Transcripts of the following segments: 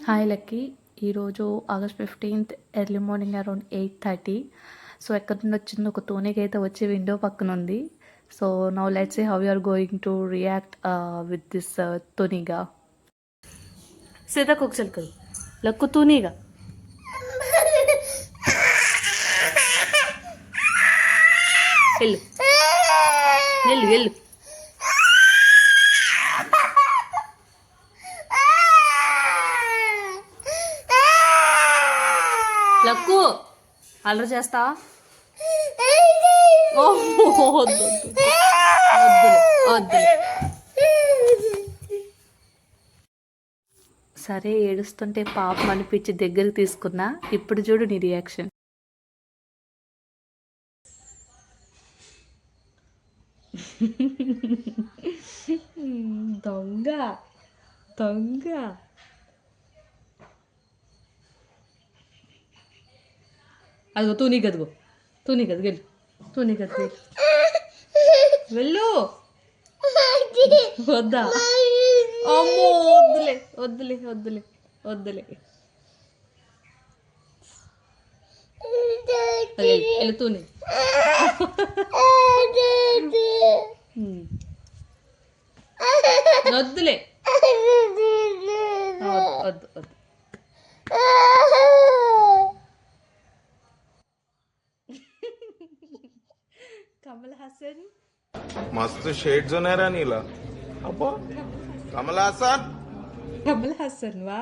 Hi Lucky. ఈరోజు August 15th early morning around 8:30. So ఎక్కడి నుండి వచ్చింది ఒక తూనిక అయితే వచ్చి విండో పక్కన ఉంది. So now let's see how you are going to react with this తూనిగా. సీతాకోకచిలుకలు లక్కు తూనిగా వెళ్ళు వెళ్ళు వెళ్ళు. లక్కు అల్లరి చేస్తావా? సరే ఏడుస్తుంటే పాపం అనిపించి దగ్గరికి తీసుకున్నా. ఇప్పుడు చూడు నీ రియాక్షన్. దొంగ దొంగ. అదిగో తూనీ గదిగో వెళ్ళు తూనీ గది వెళ్ళు. వద్దా? అమ్మో వద్దులే వద్దులే వద్దులే వద్దులే. వెళ్ళు తూనీ. వద్దులే వద్దు వద్దు. कमल हसन मस्त शेड्स होणार नीला अप्पा कमल हसन वा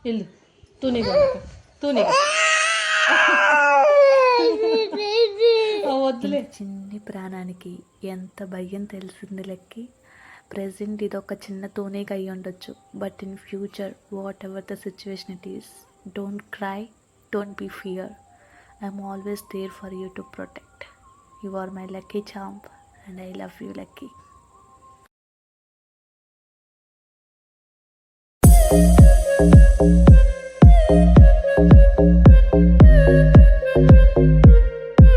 ఇల్లు తూనిగా వద్దులే. చిన్ని ప్రాణానికి ఎంత భయం తెలిసింది లెక్కి. ప్రెజెంట్ ఇది ఒక చిన్న తూనిగా అయ్యి ఉండొచ్చు, but in future whatever the situation it is, don't cry, don't be fear. I'm always there for you to protect. You are my lucky champ and I love you lucky.